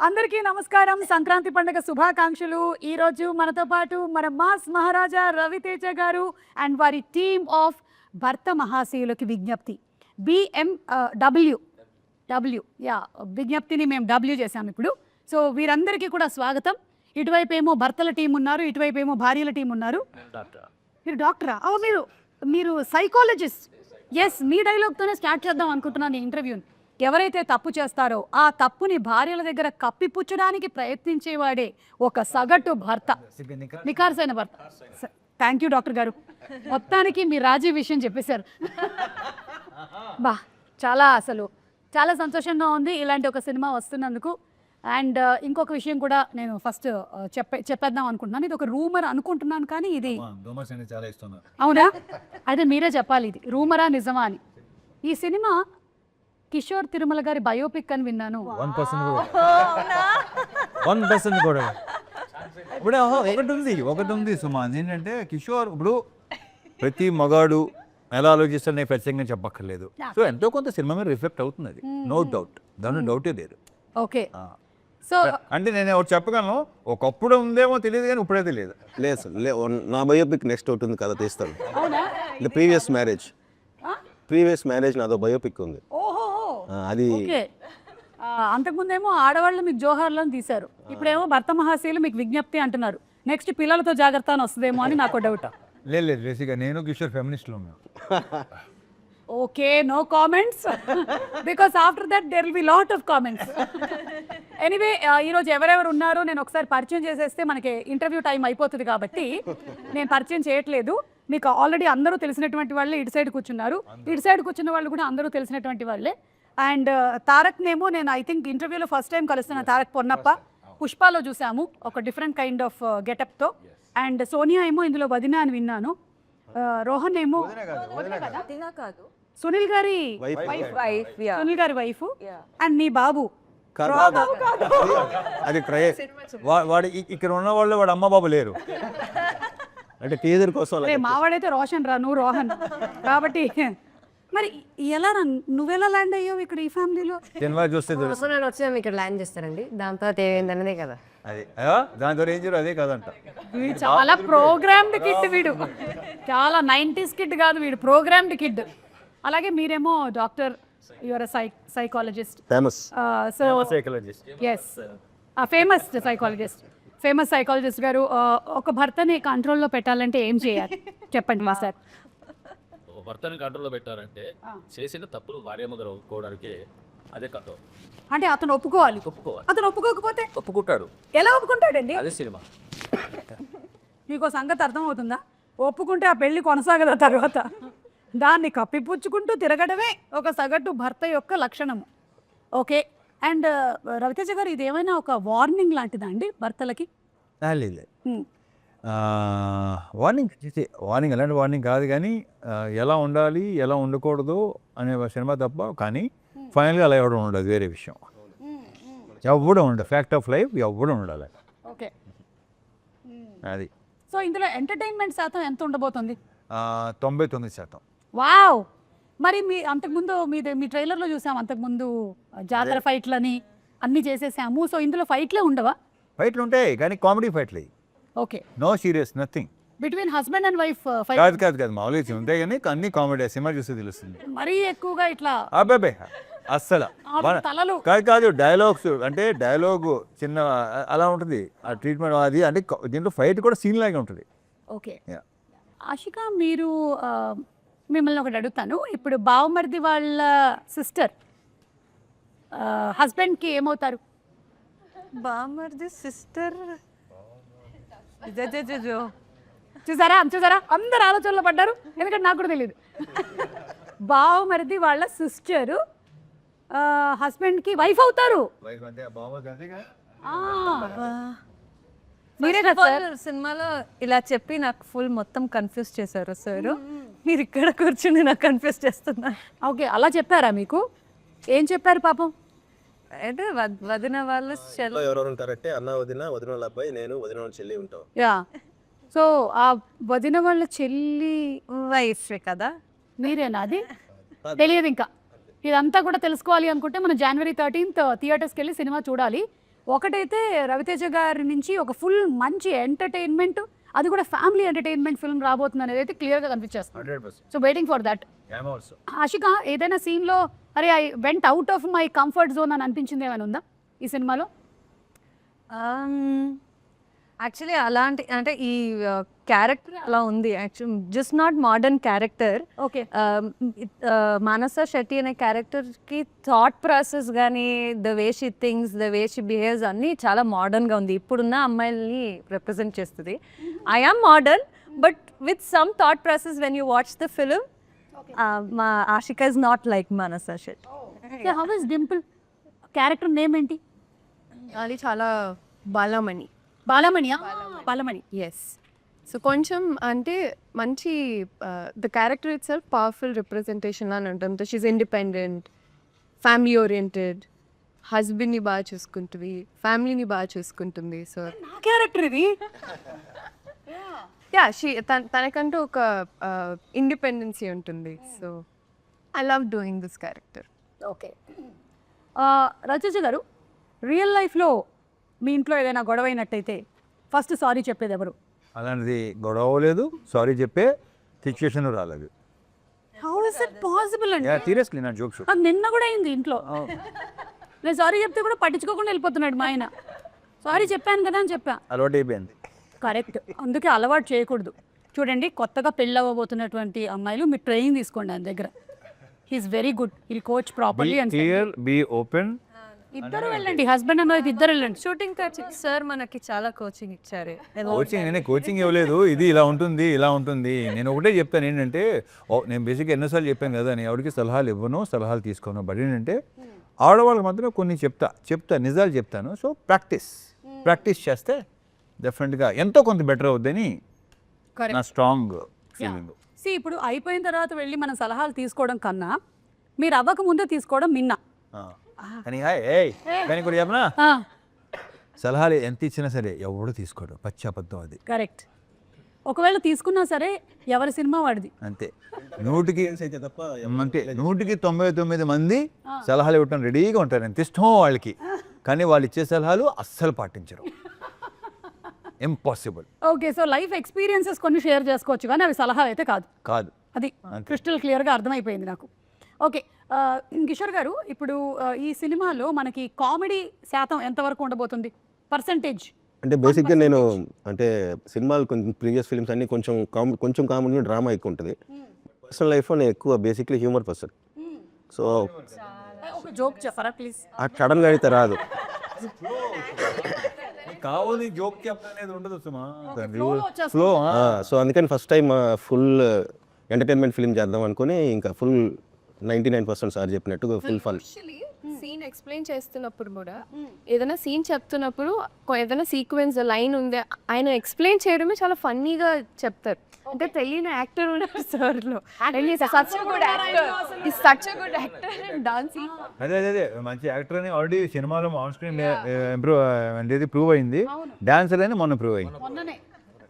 అందరికీ నమస్కారం. సంక్రాంతి పండుగ శుభాకాంక్షలు. ఈ రోజు మనతో పాటు మన మాస్ మహారాజా రవితేజ గారు అండ్ వారి టీమ్ ఆఫ్ భర్త మహాశయులకి విజ్ఞప్తి BMW విజ్ఞప్తిని మేము W చేసాం ఇప్పుడు. సో వీరందరికీ కూడా స్వాగతం. ఇటువైపు ఏమో భర్తల టీం ఉన్నారు, ఇటువైపు ఏమో భార్యల టీం ఉన్నారు. మీరు డాక్టరా? మీరు సైకాలజిస్ట్. ఎస్, మీ డైలాగ్తోనే స్టార్ట్ చేద్దాం అనుకుంటున్నాను ఈ ఇంటర్వ్యూని. ఎవరైతే తప్పు చేస్తారో ఆ తప్పుని భార్యల దగ్గర కప్పిపుచ్చడానికి ప్రయత్నించేవాడే ఒక సగటు భర్త, నికార్సైన భర్త. థ్యాంక్ యూ డాక్టర్ గారు, మొత్తానికి మీ రాజీ విషయం చెప్పేశారు. బా, చాలా సంతోషంగా ఉంది ఇలాంటి ఒక సినిమా వస్తున్నందుకు. అండ్ ఇంకొక విషయం కూడా నేను ఫస్ట్ చెప్పేద్దాం అనుకుంటున్నాను. ఇది ఒక రూమర్ అనుకుంటున్నాను, కానీ ఇది అవునా? అయితే మీరే చెప్పాలి, ఇది రూమరా నిజమా అని. ఈ సినిమా కిషోర్ తిరుమల గారి బయోపిక్ అని విన్నాను. 1% కూడా ఇప్పుడు ఒకటి ఉంది సుమా. ఏంటంటే కిషోర్ ఇప్పుడు ప్రతి మగాడు ఎలా ఆలోచిస్తాడు నేను ప్రత్యేకంగా చెప్పక్కర్లేదు. సో ఎంతో కొంత సినిమా మీద రిఫ్లెక్ట్ అవుతుంది, అది నో డౌట్, దాని డౌటే లేదు. ఓకే, సో అంటే నేను ఒకటి చెప్పగలను, ఒకప్పుడు ఉందేమో తెలియదు కానీ ఇప్పుడే తెలియదు. లేదు నా బయోపిక్ నెక్స్ట్ ఒకటి ఉంది కదా, తీస్తాను. అవునా? ప్రీవియస్ మ్యారేజ్ నాదో బయోపిక్ ఉంది. అది ఓకే. అంతకుముందేమో ఆడవాళ్ళు మీకు జోహార్లను తీశారు, ఇప్పుడేమో భర్త మహాశయులు మీకు విజ్ఞప్తి అంటున్నారు. నెక్స్ట్ పిల్లలతో జాగ్రత్త అని వస్తుందేమో అని నాకు డౌట్. లేదు బేసిక్గా నేను కిషోర్ ఫెమినిస్ట్లో ఉన్నాను. Okay, no comments because after that there will be lot of comments. Anyway, ఈరోజు ఎవరెవరు ఉన్నారో నేను ఒకసారి పరిచయం చేసేస్తే మనకి ఇంటర్వ్యూ టైం అయిపోతుంది కాబట్టి నేను పరిచయం చేయట్లేదు. మీకు ఆల్రెడీ అందరూ తెలిసినటువంటి వాళ్ళే ఇటు సైడ్ కూర్చున్నారు, ఇటు సైడ్ కూర్చున్న వాళ్ళు కూడా అందరూ తెలిసినటువంటి వాళ్ళే. అండ్ తారక్ నేమో నేను ఐ థింక్ ఇంటర్వ్యూలో ఫస్ట్ టైం కలుస్తున్న తారక్ పొన్నప్ప. పుష్పాలో చూసాము ఒక డిఫరెంట్ కైండ్ ఆఫ్ గెటప్తో. అండ్ సోనియా ఏమో ఇందులో వదిన అని విన్నాను. రోహన్ ఏమో సునీల్ గారి వైఫ్. అండ్ నీ బాబు అది వాడు ఇక్కడ ఉన్న వాళ్ళు వాడు అమ్మ బాబు లేరు అంటే టీజర్ కోసం. మావాడైతే రోషన్ రా, నువ్వు రోహన్ కాబట్టి. మరి ఎలా నువ్వెలా ల్యాండ్ అయ్యావు ఇక్కడ ఈ ఫ్యామిలీలో? సినిమా చూస్తే నేను వచ్చాము ఇక్కడ ల్యాండ్ చేస్తారండి, దాని తర్వాత ఏమైందన్నదే కదా. అది దాంతో ఏం చేయరు, అదే కదంట. వీడు చాలా ప్రోగ్రామ్డ్ కిడ్, వీడు చాలా 90s కిడ్ కాదు, వీడు ప్రోగ్రామ్డ్ కిడ్. అలాగే మీరేమో doctor, your psychologist, famous famous psychologist గారు. ఒక భర్తని కంట్రోల్లో పెట్టాలంటే ఏం చేయాలి చెప్పండి మా సార్. భర్తని కంట్రోల్లో పెట్టారంటే చేసిన తప్పులు భార్యమ్మ గారు ఒప్పుకోవడానికి అదే కంట్రోల్. అంటే అతను ఒప్పుకోవాలి. అతను ఒప్పుకోకపోతే ఒప్పుకుంటాడు. ఎలా ఒప్పుకుంటాడండి? అదే సినిమా. మీకు సంగతి అర్థమవుతుందా? ఒప్పుకుంటే ఆ పెళ్లి కొనసాగదా తర్వాత? దాన్ని కప్పిపుచ్చుకుంటూ తిరగడమే ఒక సగటు భర్త యొక్క లక్షణము. ఓకే. అండ్ రవితేజ గారు, ఇది ఏమైనా ఒక వార్నింగ్ లాంటిదా అండి భర్తలకి? లేదు, వార్నింగ్ అలాంటి వార్నింగ్ కాదు, కానీ ఎలా ఉండాలి ఎలా ఉండకూడదు అనే సినిమా తప్ప. కానీ ఫైనల్గా అలా ఎవడం ఉండదు, వేరే విషయం. ఎవడం ఉండదు, ఫ్యాక్ట్ ఆఫ్ లైఫ్ ఎవడం ఉండాలి. ఓకే, అది. సో ఇందులో ఎంటర్టైన్మెంట్ శాతం ఎంత ఉండబోతుంది? 99%. వావ్. మరి అంతకుముందు మీ ట్రైలర్లో చూసాం, అంతకుముందు జాతర ఫైట్లని అన్నీ చేసేసాము. సో ఇందులో ఫైట్లే ఉండవా? ఫైట్లు ఉంటాయి కానీ కామెడీ ఫైట్లు. Okay, no serious, nothing. Between husband and wife fight కాదు మామూలుగా ఉంటాయి కానీ అన్ని కామెడీ. సినిమా చూస్తే తెలుస్తుంది. మరీ ఎక్కువగా ఇట్లా అబ్బాయి అస్సలు తలలు కాదు. డైలాగ్స్ అంటే డైలాగ్ చిన్న అలా ఉంటుంది, ఆ ట్రీట్మెంట్ అది. అంటే దీంట్లో ఫైట్ కూడా సీన్ లాగా ఉంటుంది. ఓకే. ఆషిక, మీరు మిమ్మల్ని ఒకటి అడుగుతాను. ఇప్పుడు బావమరిది వాళ్ళ సిస్టర్ హస్బెండ్కి ఏమవుతారు? బామర్ది సిస్టర్ చూసారా అందరు ఆలోచనలో పడ్డారు, ఎందుకంటే నాకు కూడా తెలియదు. బావమరిది వాళ్ళ సిస్టర్ హస్బెండ్కి వైఫ్ అవుతారు. మీరే సినిమాలో ఇలా చెప్పి నాకు ఫుల్ మొత్తం కన్ఫ్యూజ్ చేశారు సార్. మీరు ఇక్కడ కూర్చుని నాకు కన్ఫ్యూజ్ చేస్తున్నారు. ఓకే, అలా చెప్పారా మీకు? ఏం చెప్పారు పాపం? అంటే వదిన వాళ్ళు ఎవరెవరు ఉంటారంటే అన్న వదిన వాళ్ళ అబ్బాయి, నేను వదిన వాళ్ళ చెల్లి ఉంటాం. యా, సో ఆ వదిన వాళ్ళ చెల్లి వైఫ్ కదా మీరేనా? అది తెలియదు ఇంకా. ఇదంతా కూడా తెలుసుకోవాలి అనుకుంటే మనం January 13th థియేటర్స్కి వెళ్ళి సినిమా చూడాలి. ఒకటైతే రవితేజ గారి నుంచి ఒక ఫుల్ మంచి ఎంటర్టైన్మెంట్, అది కూడా ఫ్యామిలీ ఎంటర్టైన్మెంట్ ఫిల్మ్ రాబోతుంది అనేది అయితే క్లియర్గా కనిపించేస్తుంది. 100%. So waiting for that. Ashika, ఏదైనా సీన్లో అరే I went out of my comfort zone అని అనిపించింది ఏమైనా ఉందా ఈ సినిమాలో? యాక్చువల్లీ అలాంటి అంటే ఈ క్యారెక్టర్ అలా ఉంది. Actual just not modern character. Okay. Manasa Shetty అనే క్యారెక్టర్కి థాట్ ప్రాసెస్ కానీ, the way she thinks, the way she behaves అన్నీ చాలా మోడర్న్గా ఉంది. ఇప్పుడున్న అమ్మాయిల్ని రిప్రజెంట్ చేస్తుంది. I am modern but with some thought process when you watch the film. మా Ashika is not like Manasa Shetty. How is Dimple character name ఏంటి? అది చాలా బాలమణి. బాలమణియా? బాలమణి. ఎస్. సో కొంచెం అంటే మంచి the character it self powerful representation అని ఉంటుంది. షీఈ్ ఇండిపెండెంట్, ఫ్యామిలీ ఓరియంటెడ్, హస్బెండ్ని బాగా చూసుకుంటుంది, ఫ్యామిలీని బాగా చూసుకుంటుంది. సో నా క్యారెక్టర్ ఇది. యా, తనకంటూ ఒక ఇండిపెండెన్సీ ఉంటుంది. So I love doing this character. Okay. Rachana garu, real లైఫ్లో మీ ఇంట్లో ఏదైనా గొడవ అయినట్టయితే ఫస్ట్ సారీ చెప్పేది ఎవరు? అలాంటిది గొడవ లేదు, సారీ చెప్పే సిచ్యువేషన్ రాలేదు. హౌ ఇస్ ఇట్ పాసిబుల్ అండి? సీరియస్లీ నా జోక్ షూట్. అది నిన్న కూడా అయింది ఇంట్లో. నేను సారీ చెప్తే కూడా పట్టించుకోకుండా వెళ్ళిపోతున్నాడు మా ఆయన. సారీ చెప్పాను కదా అని చెప్పా. అలవాటు అయిపోయింది. కరెక్ట్. అందుకే అలవాటు చేయకూడదు. చూడండి, కొత్తగా పెళ్ళి అవ్వబోతున్నటువంటి అమ్మాయిలు మీరు ట్రైనింగ్ తీసుకోండి ఆయన దగ్గర. He's very good. He'll coach properly and clear, be open. ఇద్దరు వెళ్ళండి, హస్బెండ్ అండ్ వైఫ్ ఇద్దరు వెళ్ళండి. షూటింగ్ కోచింగ్ సార్ మనకి చాలా కోచింగ్ ఇచ్చారు. కోచింగ్ నేనే కోచింగ్ ఇవ్వలేదు. ఇది ఇలా ఉంటుంది, ఇలా ఉంటుంది. నేను ఒకటే చెప్తాను ఏంటంటే, నేను బేసిక్గా ఎన్నోసార్లు చెప్పాను కదా, నేను ఎవరికి సలహాలు ఇవ్వను, సలహాలు తీసుకోను. బట్ ఏంటంటే ఆడవాళ్ళకి మాత్రం కొన్ని చెప్తా నిజాలు చెప్తాను. సో ప్రాక్టీస్ చేస్తే డెఫినెట్గా ఎంతో కొంత బెటర్ అవుద్దని నా స్ట్రాంగ్ ఫీలింగ్. ఇప్పుడు అయిపోయిన తర్వాత వెళ్ళి మనం సలహాలు తీసుకోవడం కన్నా మీరు అవ్వక ముందే తీసుకోవడం మిన్నా. కానీ కానీ కూడా చెప్పనా, సలహాలు ఎంత ఇచ్చినా సరే ఎవడు తీసుకోడు, పచ్చి అబద్ధం అది. కరెక్ట్. ఒకవేళ తీసుకున్నా సరే ఎవరి సినిమా వాడిది. అంతే. 100కి అయితే తప్ప అంటే 100కి 99 మంది సలహాలు ఇవ్వటం రెడీగా ఉంటారు, ఎంత ఇష్టమో వాళ్ళకి. కానీ వాళ్ళు ఇచ్చే సలహాలు అస్సలు పాటించరు. Impossible. Okay. So life experiences కొన్ని షేర్ చేసుకోవచ్చు కానీ అవి సలహాలు అయితే కాదు. అది క్రిస్టల్ క్లియర్గా అర్థమైపోయింది నాకు. ఓకే. కిషోర్ గారు, ఇప్పుడు ఈ సినిమాలో మనకి కామెడీ శాతం ఎంతవరకు ఉండబోతుంది, పర్సంటేజ్? అంటే బేసిక్గా నేను అంటే సినిమాలు కొంచెం ప్రీవియస్ ఫిల్మ్స్ అన్ని కొంచెం కామెడీ, డ్రామా ఎక్కువ ఉంటుంది. పర్సనల్ లైఫ్లో నేను ఎక్కువ బేసిక్లీ హ్యూమర్ పర్సన్. సో ఒక జోక్ చెప్పరా ప్లీజ్? సడన్గా అయితే రాదు. కావాలి జోక్ చెప్పనేది ఉండదు సుమా. ఫ్లో. సో అందుకని first time full entertainment film చేద్దాం అనుకుని ఇంకా ఫుల్ 99% సార్ చెప్పినట్టు ఫుల్ ఫన్. సీన్ ఎక్స్ప్లెయిన్ చేస్తున్నప్పుడు కూడా ఏదైనా సీన్ చెప్తున్నప్పుడు ఏదైనా సీక్వెన్స్ లైన్ ఉంది, ఆయన ఎక్స్ప్లెయిన్ చేయడమే చాలా ఫన్నీగా చెప్తారు. అంటే తెలియని యాక్టర్ ఉన్నారు సార్లో. అదే మంచి యాక్టర్ అని ఆల్రెడీ సినిమాలో ఆన్ స్క్రీన్ ఇంప్రూవ్ అనేది ప్రూవ్ అయింది. డాన్సర్ అని మొన్న ప్రూవ్ అయింది. మొన్ననే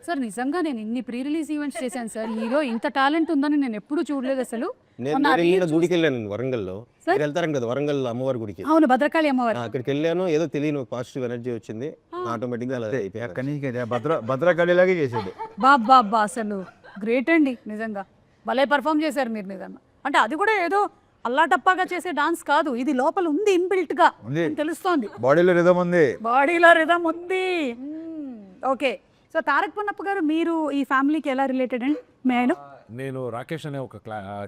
సార్. నిజంగా నేను ఇన్ని ప్రీ రిలీజ్ ఈవెంట్స్ చేశాను సార్, హీరో ఇంత టాలెంట్ ఉందని నేను ఎప్పుడూ చూడలేదు అసలు. నేను గుడికి వెళ్ళాను వరంగల్లో. వెళ్తారు కదా వరంగల్ అమ్మవారి గుడికి. అవును, భద్రకాళి అమ్మవారు. అక్కడికి వెళ్ళాను, ఏదో తెలియని పాజిటివ్ ఎనర్జీ వచ్చింది, ఆటోమేటిక్గా అలా అయిపోయాయి. అక్కడి నుంచి భద్రకాళిలాగే చేసేది. బాబా అసలు గ్రేట్ అండి నిజంగా. భలే పర్ఫామ్ చేశారు మీరు నిజంగా. అంటే అది కూడా ఏదో అల్లాటప్పాగా చేసే డాన్స్ కాదు, ఇది లోపల ఉంది, ఇన్బిల్ట్ గా తెలుస్తోంది. బాడీలో రిథమ్ ఉంది. ఓకే. సో తారక్ పొన్నప్ప గారు, మీరు ఈ ఫ్యామిలీకి ఎలా రిలేటెడ్ అండి? నేను రాకేష్ అనే ఒక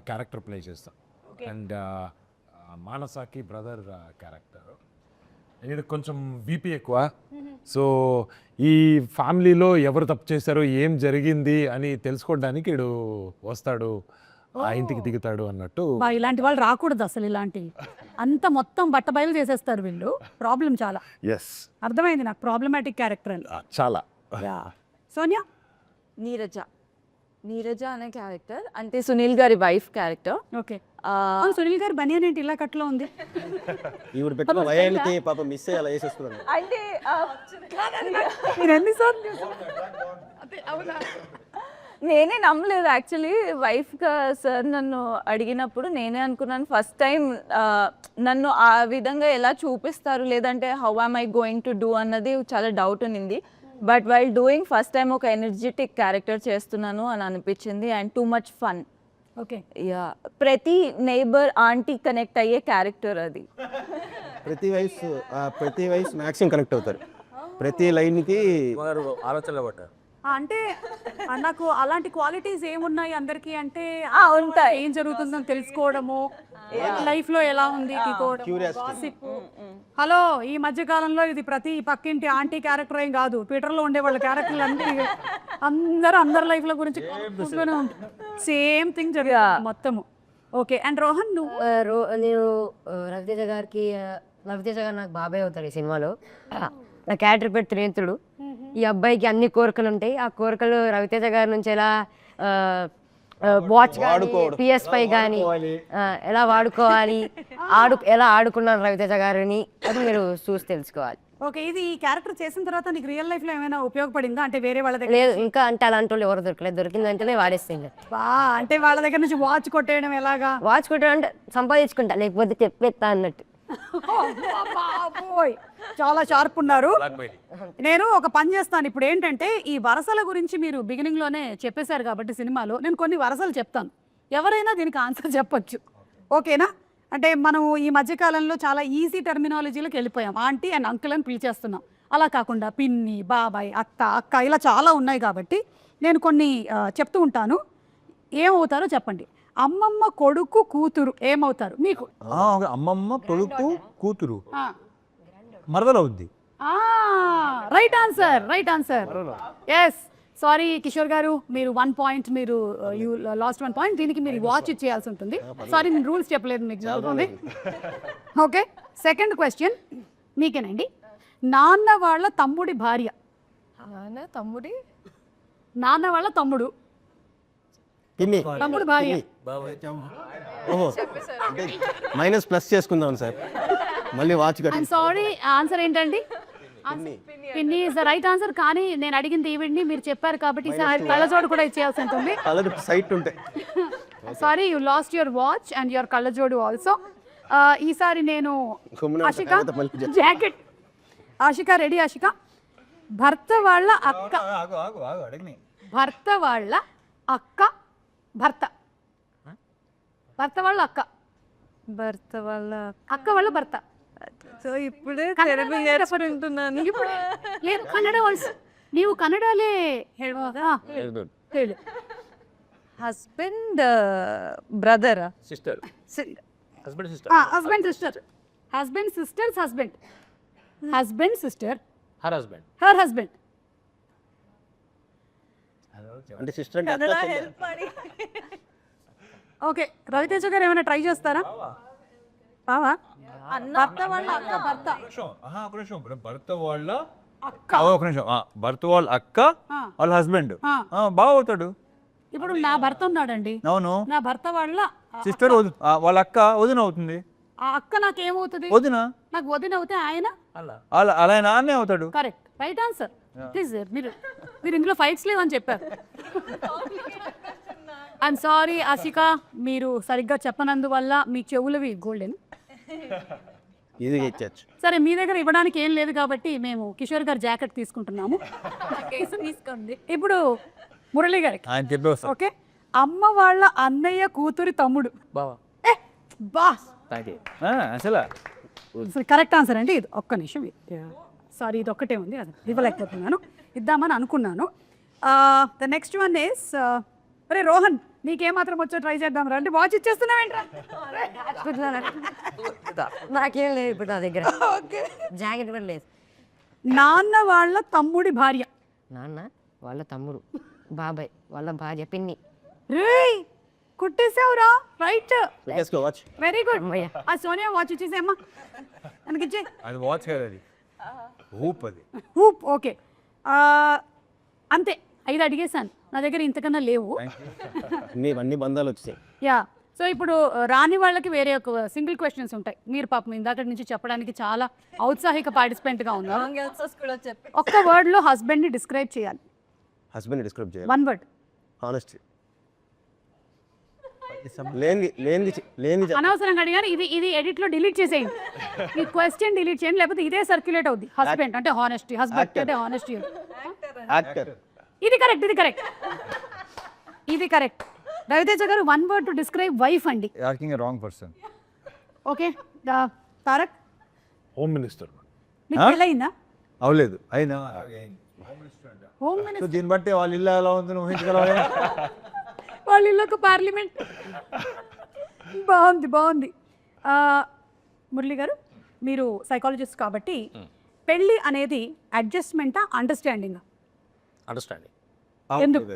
క్యారెక్టర్ ప్లే చేస్తాను. అండ్ మానసాకి బ్రదర్ క్యారెక్టర్. ఈయన కొంచెం బీపీ ఎక్కువ. సో ఈ ఫ్యామిలీలో ఎవరు తప్పు చేశారో, ఏం జరిగింది అని తెలుసుకోవడానికి వీడు వస్తాడు, ఆ ఇంటికి దిగుతాడు అన్నట్టు. ఇలాంటి వాళ్ళు రాకూడదు అసలు. ఇలాంటి అంత మొత్తం బట్టబయలు చేసేస్తారు వీళ్ళు. ప్రాబ్లం చాలా. ఎస్, అర్థమైంది నాకు, ప్రాబ్లమాటిక్ క్యారెక్టర్ అని. చాలా. సోనియా? నీరజ అనే క్యారెక్టర్ అంటే సునీల్ గారి వైఫ్ క్యారెక్టర్. ఓకే. సునీల్ గారి బనియన్ ఏంటి ఇలా కట్లో ఉంది? ఈవిడ పెట్టిన వయానికి పాప మిస్ అయ్యి అలా వేసేస్తున్నాను. అంటే మీరు ఎన్నిసార్లు నేనే నమ్మలేదు యాక్చువల్లీ వైఫ్గా సార్ నన్ను అడిగినప్పుడు నేనే అనుకున్నాను ఫస్ట్ టైం నన్ను ఆ విధంగా ఎలా చూపిస్తారు లేదంటే how am I going to do అన్నది చాలా డౌట్ ఉన్నింది. But while doing first time ఒక ఎనర్జెటిక్ క్యారెక్టర్ చేస్తున్నాను అని అనిపించింది and too much fun. Okay, yeah, ప్రతి నైబర్ ఆంటీ కనెక్ట్ అయ్యే క్యారెక్టర్ అది. ప్రతి వయసు మ్యాక్సిమం కనెక్ట్ అవుతారు. ప్రతి లైన్కి ఆలోచనలో పడ్డారు. అంటే నాకు అలాంటి క్వాలిటీస్ ఏమున్నాయి అందరికి అంటే ఉంటాయి. ఏం జరుగుతుందని తెలుసుకోవడము, లైఫ్ లో ఎలా ఉంది హలో ఈ మధ్య కాలంలో ఇది ప్రతి పక్కింటి ఆంటీ క్యారెక్టర్ ఏం కాదు, ట్విట్టర్ లో ఉండే వాళ్ళ క్యారెక్టర్లు అందరి లైఫ్ లో గురించి సేమ్ థింగ్ జరుగుతుంది మొత్తము. ఓకే, అండ్ రోహన్ నువ్వు నేను రవితేజ గారికి రవితేజ గారు నాకు బాబాయ్ అవుతారు ఈ సినిమాలో. నా క్యారెక్టర్ పేరు త్రినేత్రుడు. ఈ అబ్బాయికి అన్ని కోరికలు ఉంటాయి. ఆ కోరికలు రవితేజ గారి నుంచి ఎలా వాచ్ PS5 కానీ ఎలా వాడుకోవాలి, ఎలా ఆడుకున్నారు రవితేజ గారిని అది మీరు చూసి తెలుసుకోవాలి. ఓకే, ఇది ఈ క్యారెక్టర్ చేసిన తర్వాత నీకు రియల్ లైఫ్ లో ఏమైనా ఉపయోగపడిందా? అంటే వేరే వాళ్ళ దగ్గర లేదు ఇంకా అంటే అలాంటి వాళ్ళు ఎవరు దొరకలేదు, దొరికిందంటేనే వాడేస్తాయి. అంటే వాళ్ళ దగ్గర నుంచి వాచ్ కొట్టేయడం ఎలాగా? వాచ్ కొట్టాడంటే సంపాదించుకుంటా, లేకపోతే చెప్పేస్తా అన్నట్టు. చాలా షార్ప్ ఉన్నారు. నేను ఒక పని చేస్తాను ఇప్పుడు, ఏంటంటే ఈ వరసల గురించి మీరు బిగినింగ్ లోనే చెప్పేశారు కాబట్టి సినిమాలో నేను కొన్ని వరసలు చెప్తాను, ఎవరైనా దీనికి ఆన్సర్ చెప్పొచ్చు. ఓకేనా? అంటే మనం ఈ మధ్యకాలంలో చాలా ఈజీ టర్మినాలజీలోకి వెళ్ళిపోయాం. ఆంటీ అండ్ అంకుల్ అని పిలిచేస్తున్నాం. అలా కాకుండా పిన్ని, బాబాయ్, అక్క ఇలా చాలా ఉన్నాయి కాబట్టి నేను కొన్ని చెప్తూ ఉంటాను. ఏమవుతారో చెప్పండి. అమ్మమ్మ కొడుకు కూతురు ఏమవుతారు మీకు? అమ్మమ్మ కొడుకు కూతురు మరదలవుద్ది. Right answer. Yes, sorry Kishore garu, మీరు 1 పాయింట్, మీరు యూ లాస్ట్ 1 పాయింట్. దీనికి మీరు వాచ్ ఇచ్చేయాల్సి ఉంటుంది. సారీ, నేను రూల్స్ చెప్పలేదు మీకు జరుగుతుంది. ఓకే, సెకండ్ క్వశ్చన్ మీకేనండి. నాన్న వాళ్ళ తమ్ముడి భార్య. నాన్న వాళ్ళ తమ్ముడు భార్య. ఓహో, అంటే మైనస్ ప్లస్ చేసుకుందాం సార్, మళ్ళీ వాచ్ కట్టి. సారీ, ఆన్సర్ ఏంటండి? పిన్ని ఇస్ ద రైట్ ఆన్సర్. కానీ నేను అడిగింది ఈవిడ్ని, మీరు చెప్పారు కాబట్టి కళ్ళజోడు కూడా ఇచ్చేయాల్సి ఉంటుంది. సైట్ ఉంటాయి. Sorry, you lost your watch and your కళ్ళజోడు ఆల్సో. ఈసారి నేను ఆశిక జాకెట్. ఆశిక రెడీ? ఆశిక, భర్త వాళ్ళ అక్క. భర్త వాళ్ళ అక్క. భర్త వాళ్ళ అక్క. భర్త వాళ్ళ అక్క వాళ్ళ భర్త. సో ఇప్పుడే తెలుగు నేర్చుకుంటున్నాను. లేదు, కన్నడ వాయిస్. ನೀವು ಕನ್ನಡಲೇ ಹೇಳ್ಬೋದಾ? ಹೇಳಿ. Husband brother sister, husband sister, husband sister, husband sister's husband, husband sister, her husband, her husband. అంటే సిస్టర్ అంటే ఓకే, రవితేజ గారు ఏమైనా ట్రై చేస్తారా? బావా, భర్త వాళ్ళ అక్క. భర్త భర్త వాళ్ళ అక్క. ఒక నిమిషం, భర్త వాళ్ళ అక్క వాళ్ళ హస్బెండ్ బాగా అవుతాడు. ఇప్పుడు నా భర్త ఉన్నాడండి. అవును, నా భర్త వాళ్ళ సిస్టర్ వాళ్ళ అక్క వదిన అవుతుంది. ఆ అక్క నాకేమవుతుంది? వదిన. నాకు వదిన అవుతే ఆయన అలా నాన్నే అవుతాడు. Correct, right answer. ప్లీజ్, మీరు ఇందులో ఫైట్స్ లేవని చెప్పారు. ఐఎమ్ సారీ ఆశిక, మీరు సరిగ్గా చెప్పనందువల్ల మీ చెవులవి గోల్డెన్. ఇది ఇచ్చచ్చు. సరే, మీ దగ్గర ఇవ్వడానికి ఏం లేదు కాబట్టి మేము కిషోర్ గారు జాకెట్ తీసుకుంటున్నాము. తీసుకోండి. ఇప్పుడు మురళి గారికి ఆయన చెప్పేస్తా. ఓకే, అమ్మ వాళ్ళ అన్నయ్య కూతురి తమ్ముడు. బావా. బాస్, అసలు కరెక్ట్ ఆన్సర్ అండి. ఇది ఒక్క నిమిషం, సారీ ఇది ఒక్కటే ఉంది, అది ఇవ్వలేకపోతున్నాను. ఇద్దామని అనుకున్నాను. ద నెక్స్ట్ వన్ ఇస్, అరే రోహన్, నీకేమాత్రం వచ్చో ట్రై చేద్దాం రా. అంటే వాచ్ ఇచ్చేస్తున్నావేంట్రా? నాకేం లేదు ఇప్పుడు నా దగ్గర, జాకెట్ కూడా లేదు. నాన్న వాళ్ళ తమ్ముడి భార్య. నాన్న వాళ్ళ తమ్ముడు బాబాయ్ వాళ్ళ భార్య పిన్ని. రేయ్, కుట్టేసావురా. Right, watch. Very good. ఆ సోనియా వాచ్ ఇచ్చేసేమ్మా, మనకిచ్చే. అది వాచ్ కాదు, అది హూప్. అది హూప్. ఓకే, అంతే. 5 అడిగేశాను, నా దగ్గర ఇంతకన్నా లేవు. అన్ని బంధాలు వచ్చాయి. యా, సో ఇప్పుడు రాని వాళ్ళకి వేరే ఒక సింగిల్ క్వశ్చన్స్ ఉంటాయి. మీరు పాపం ఇందాక నుంచి చెప్పడానికి చాలా ఔత్సాహిక పార్టిసిపెంట్గా ఉన్నారు. ఒక్క వర్డ్లో హస్బెండ్ని డిస్క్రైబ్ చేయాలి. హస్బెండ్ డిస్క్రైబ్ చేయాలి. 1 word. హానెస్టీ లేని అనవసరంగా అడిగాను. ఇది ఎడిట్ లో డిలీట్ చేసేయండి. ఈ క్వశ్చన్ డిలీట్ చేయండి, లేకపోతే ఇదే సర్క్యులేట్ అవుద్ది. హస్బెండ్ అంటే హానెస్టీ, హస్బెండ్ అంటే హానెస్టీ. యాక్టర్. ఇది కరెక్ట్, ఇది కరెక్ట్. రవితేజ గారు, 1 word టు డిస్క్రైబ్ వైఫ్ అండి. Asking wrong person. Okay, Tarak, home minister. మీకు పెళ్ళయిందా? అవలేదు అయినా. హోమ్ సో మినిస్టర్ దీన్ని బట్టి వాళ్ళ ఇల్లు ఎలా ఉందని ఊహించగలవా? వాళ్ళ ఇల్లు ఒక పార్లమెంట్. బాగుంది. మురళి గారు, మీరు సైకాలజిస్ట్ కాబట్టి పెళ్ళి అనేది అడ్జస్ట్మెంటా, అండర్స్టాండింగ్? అండర్స్టాండింగ్. ఎందుకు?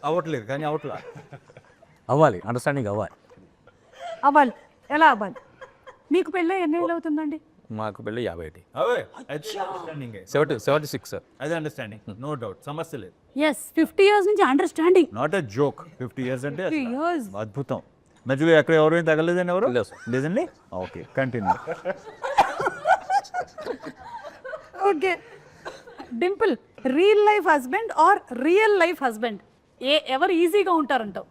అవ్వట్లేదు కానీ అవట్లా. అవ్వాలి, అండర్స్టాండింగ్ అవ్వాలి. అవ్వాలి. ఎలా అవ్వాలి? మీకు పెళ్ళి ఎన్ని ఏళ్ళు అవుతుందండి? మాకు పెళ్ళి 51. అవే అండర్స్టాండింగ్. 76 సార్. అదే అండర్స్టాండింగ్, నో డౌట్, సమస్య లేదు. ఎస్, 50 years నుంచి understanding. Not a joke. 50 years అంటే 50 years. అద్భుతం. మధ్యలో ఎక్కడ ఎవరైనా తగలేదని ఎవరు లేదు సార్. లేదండి. Okay, continue. Okay, Dimple, real life husband or real life husband, ఎవరు ఈజీగా ఉంటారంటావు?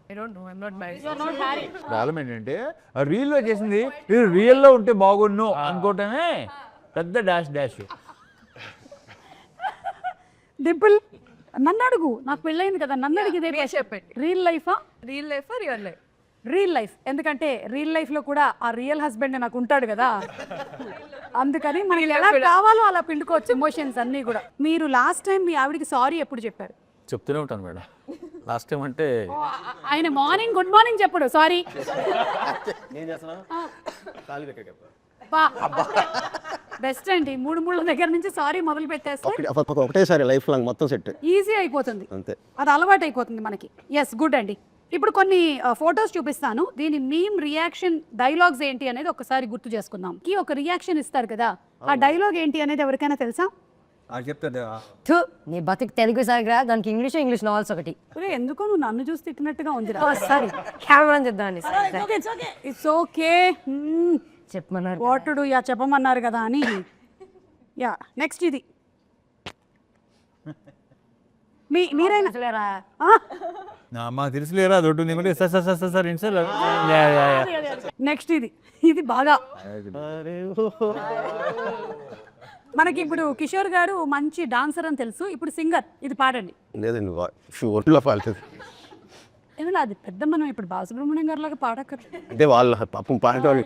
ప్రాబ్లం ఏంటంటే ఆ రీల్లో చేసింది ఇది రియల్లో ఉంటే బాగున్ను అనుకోవటమే పెద్ద డాష్. డింపుల్, నన్ను అడుగు, నాకు పెళ్ళయింది కదా, నన్ను అడిగితే చెప్పండి. రియల్ లైఫా? Real life real life? Real life. ఎందుకంటే రియల్ లైఫ్ లో కూడా ఆ రియల్ హస్బెండ్ నాకు ఉంటాడు కదా, అందుకని మనకి ఎలా కావాలో అలా పిండుకోవచ్చు ఎమోషన్స్ అన్నీ కూడా. మీరు లాస్ట్ టైం మీ ఆవిడకి సారీ ఎప్పుడు చెప్పారు? చెప్తూనే ఉంటాను మేడం. లాస్ట్ టైం అంటే ఆయన మార్నింగ్ గుడ్ మార్నింగ్ చెప్పడు, సారీ. బెస్ట్ అండి, 3 దగ్గర నుంచి సారీ మొదలు పెట్టేస్తే ఒకటేసారి లైఫ్ లాంగ్ మొత్తం సెట్ ఈజీ అయిపోతుంది, అంతే. అది అలవాటు అయిపోతుంది మనకి. ఎస్, గుడ్ అండి. ఇప్పుడు కొన్ని ఫొటోస్ చూపిస్తాను, దీని మీమ్ రియాక్షన్ డైలాగ్స్ ఏంటి అనేది ఒకసారి గుర్తు చేసుకుందాం. ఒక రియాక్షన్ ఇస్తారు కదా, ఆ డైలాగ్ ఏంటి అనేది ఎవరికైనా తెలుసా? చెప్తాను. థు, నీ బతుకు తెలుగు సాగరా, దానికి ఇంగ్లీష్ నావెల్స్ ఒకటి. ఎందుకో నువ్వు నన్ను చూసి తిట్టినట్టుగా ఉంది. సారీ, కెమెరా చేద్దామని. ఇట్స్ ఓకే, చెప్పమన్నారు. వాటుడు యా చెప్పమన్నారు కదా అని. యా, నెక్స్ట్ ఇది మీరైనా మాకు తెలుసులేరా దొడ్డు నీకుంటే సార్ ఏంటి సార్. నెక్స్ట్ ఇది బాగా మనకి ఇప్పుడు కిషోర్ గారు మంచి డాన్సర్ అని తెలుసు, ఇప్పుడు సింగర్. ఇది పాడండి. లేదండి, ఒంట్లో పాడుతుంది ఏమన్నా అది పెద్ద, మనం ఇప్పుడు బాలసుబ్రహ్మణ్యం గారి లాగా పాడక్కర్లేదు. అంటే వాళ్ళ పాపం పాడేవాళ్ళు.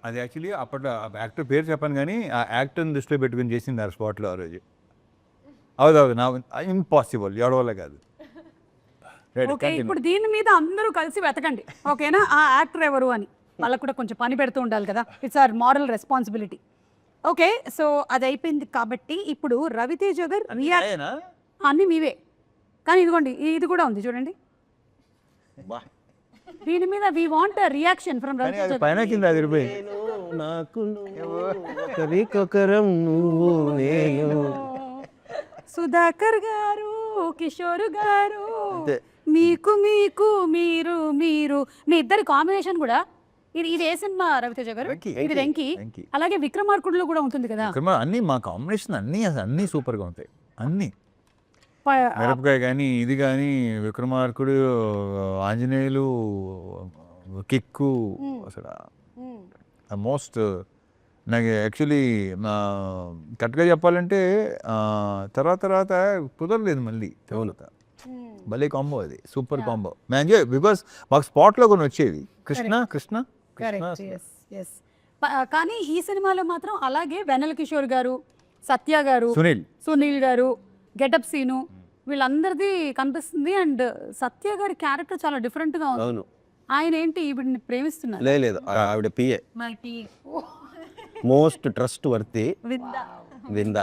అది యాక్చువల్లీ అప్పట్లో యాక్టర్ పేరు చెప్పాను కానీ ఆ యాక్టర్ని దృష్టిలో పెట్టుకుని చేసింది ఆ స్పాట్లో ఆ రోజు. అవును, నా ఇంపాసిబుల్, ఎవడవల్ల కాదు. ఓకే, ఇప్పుడు దీని మీద అందరూ కలిసి వెతకండి, ఓకేనా? ఆ యాక్టర్ ఎవరు అని వాళ్ళకు కూడా కొంచెం పని పెడుతూ ఉండాలి కదా, it's our moral responsibility. Okay, so అది అయిపోయింది కాబట్టి ఇప్పుడు రవితేజ గారు అన్నీ మీవే, కానీ ఇదిగోండి ఇది కూడా ఉంది చూడండి. దీని మీద we want reaction from Raviteja. పైన కింద 10 రూపాయలు. సుధాకర్ గారు, కిషోర్ గారు, మీకు మీరు మీ ఇద్దరి కాంబినేషన్ కూడా. ఇది ఏ సినిమా రవితేజ గారు? ఇది వెంకీ. అలాగే విక్రమార్కుడులో కూడా ఉంటుంది కదా. అన్ని మా కాంబినేషన్ అన్నీ సూపర్గా ఉంటాయి. అన్నీ మిరపకాయ కానీ ఇది కానీ విక్రమార్కుడు, ఆంజనేయులు, కిక్కు, అసలు మోస్ట్ నాకు యాక్చువల్లీ కరెక్ట్గా చెప్పాలంటే తర్వాత కుదరలేదు మళ్ళీ. భలే కాంబో, అది సూపర్ కాంబో. మేము ఎంజాయ్ బికాస్ మాకు స్పాట్లో కొన్ని వచ్చేవి. కృష్ణ. కానీ ఈ సినిమాలో మాత్రం అలాగే వెన్నెల కిషోర్ గారు, సత్య గారు, సునీల్ గారు, గెటప్ సీను, వీళ్ళందరిది కనిపిస్తుంది. అండ్ సత్య గారి క్యారెక్టర్ చాలా డిఫరెంట్ గా ఉంది. ఆయన ఏంటి ఈవిడ్ని ప్రేమిస్తున్నారు? లేదు, ఆవిడ పిఏ, మోస్ట్ ట్రస్ట్ వర్తి వింద.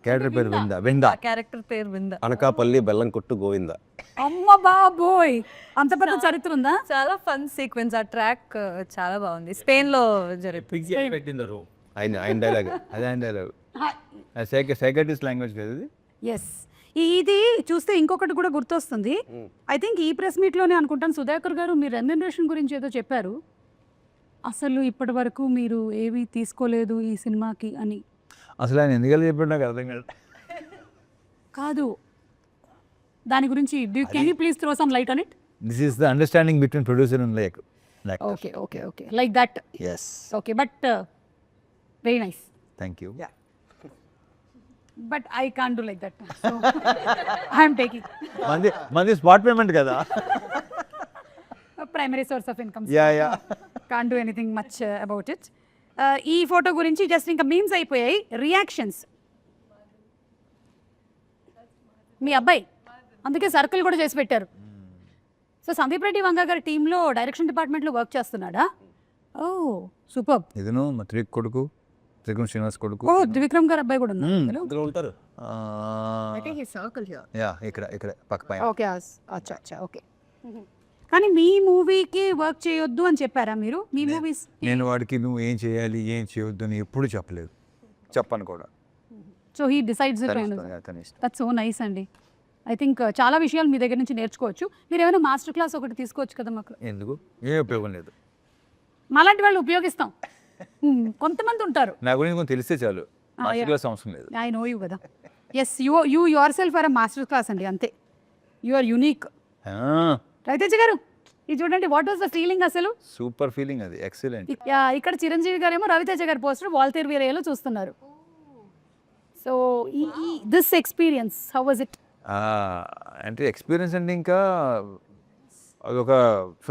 క్యారెక్టర్ పేరు వింద. అనకాపల్లి బెల్లం కొట్టు గోవింద. అమ్మ బాబోయ్, అంత పెద్ద చరిత్ర ఉందా? చాలా ఫన్ సీక్వెన్స్, ఆ ట్రాక్ చాలా బాగుంది. స్పెయిన్ లో పెట్టిందరు ఆయన డైలాగ్, అదే ఆయన డైలాగ్, సైకాటిస్ట్ లాంగ్వేజ్ కదా ఇది. ఎస్, ఇది చూస్తే ఇంకొకటి కూడా గుర్తొస్తుంది. ఐ థింక్ ఈ ప్రెస్ మీట్లోనే అనుకుంటాను, సుధాకర్ గారు మీరు రెమ్యునరేషన్ గురించి ఏదో చెప్పారు. అసలు ఇప్పటి వరకు మీరు ఏవి తీసుకోలేదు ఈ సినిమాకి అని. అసలు ఆయన ఎందుకలా చెప్పాడు నాకు అర్థం కాదు. దాని గురించి can you please throw some light on it? This is the understanding between producer and like okay okay okay like that. Yes, okay but very nice. Thank you. But I can't do like that. So I'm taking మంది spot payment కదా. Primary source of income. Ya can't do anything much about it. ఈ photo గురించి just ఇంకా memes అయిపోయాయి. Reactions మీ అబ్బాయి అందుకే circle కూడా చేసి పెట్టారు. సో సందీప్ రెడ్డి వంగ గారి టీంలో డైరెక్షన్ డిపార్ట్మెంట్లో వర్క్ చేస్తున్నాడా? ఓ సూపర్. ఇదను మా కొడుకు త్రిగుణ్ శ్రీనివాస్ కొడుకు. ఓ త్రివిక్రమ్ గారు అబ్బాయి కూడా ఉన్నారు. అందులో ఉంటారు. యా ఇక్కడ పక్క పైన. ఓకే అచ్చా అచ్చా ఓకే. కానీ మీ మూవీకి వర్క్ చేయొద్దు అని చెప్పారా మీరు? మీ మూవీస్ నేను వాడికి నువ్వు ఏం చేయాలి ఏం చేయొద్దు అని ఎప్పుడు చెప్పలేదు, చెప్పను కూడా. So he decides it. తన ఇష్టం. దట్స్ సో నైస్ అండి. ఐ థింక్ చాలా విషయాలు మీ దగ్గర నుంచి నేర్చుకోవచ్చు. మీరు ఏమైనా మాస్టర్ క్లాస్ ఒకటి తీసుకోవచ్చు కదా మాకు. ఎందుకు, ఏ ఉపయోగం లేదు. మాలాంటి వాళ్ళు ఉపయోగిస్తాం. కొంతమంది ఉంటారు. నా గురించి కొంచెం తెలిస్తే చాలు, మాస్టర్ క్లాస్ అవసరం లేదు. ఐ నో యూ కదా. Yes you yourself are a master class అండి, అంతే. You are unique. Raviteja garu ఇది చూడండి, వాట్ వాస్ ద ఫీలింగ్ అసలు? సూపర్ ఫీలింగ్, అది ఎక్సలెంట్. ఇక్కడ చిరంజీవి గారు ఏమో రవితేజ గారి పోస్టర్ వాల్తేరు వీరయ్యలో చూస్తున్నారు. So this experience how was it? అంటే ఎక్స్పీరియన్స్ అంటే ఇంకా అదొక,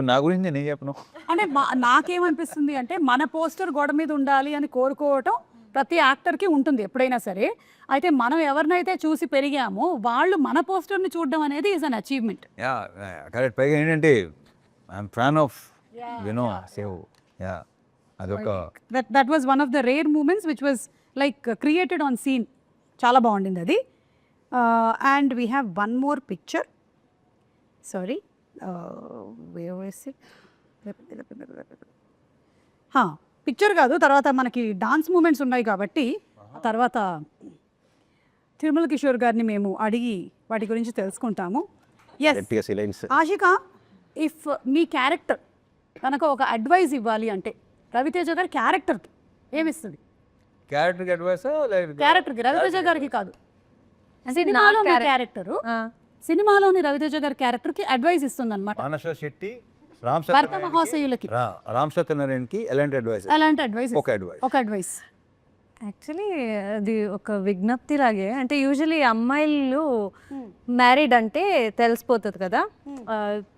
నా గురించి నేను ఏం చెప్పను. అంటే నాకేమనిపిస్తుంది అంటే మన పోస్టర్ గోడ మీద ఉండాలి అని కోరుకోవటం ప్రతి యాక్టర్కి ఉంటుంది ఎప్పుడైనా సరే. అయితే మనం ఎవరినైతే చూసి పెరిగామో వాళ్ళు మన పోస్టర్ని చూడడం అనేది is an achievement. Yeah correct. పైగా ఏంటంటే I'm fan of you know save. Yeah అదొక that was one of the rare moments which was like created on scene. చాలా బాగుండింది అది. And we have one more picture. Sorry picture కాదు, తర్వాత మనకి dance moments ఉన్నాయి కాబట్టి తర్వాత తిరుమల కిషోర్ గారిని మేము అడిగి వాటి గురించి తెలుసుకుంటాము. ఎస్ ఆషిక, ఇఫ్ మీ క్యారెక్టర్ కనుక ఒక అడ్వైస్ ఇవ్వాలి అంటే రవితేజ గారి క్యారెక్టర్కి ఏమిస్తుంది? క్యారెక్టర్కి అడ్వైస్, క్యారెక్టర్కి, రవితేజ గారికి కాదు, సినిమాలో క్యారెక్టరు, సినిమాలోని రవితేజ గారి క్యారెక్టర్కి అడ్వైస్ ఇస్తుంది అనమాట. మానస శెట్టి, భర్త మహాశయులకి, రామ్ సత్యనారాయణకి ఎలాంటి అడ్వైస్? ఎలాంటి అడ్వైస్? ఒక అడ్వైస్. యాక్చువల్లీ అది ఒక విజ్ఞప్తి లాగే. అంటే యూజువలీ అమ్మాయిలు మ్యారీడ్ అంటే తెలిసిపోతుంది కదా,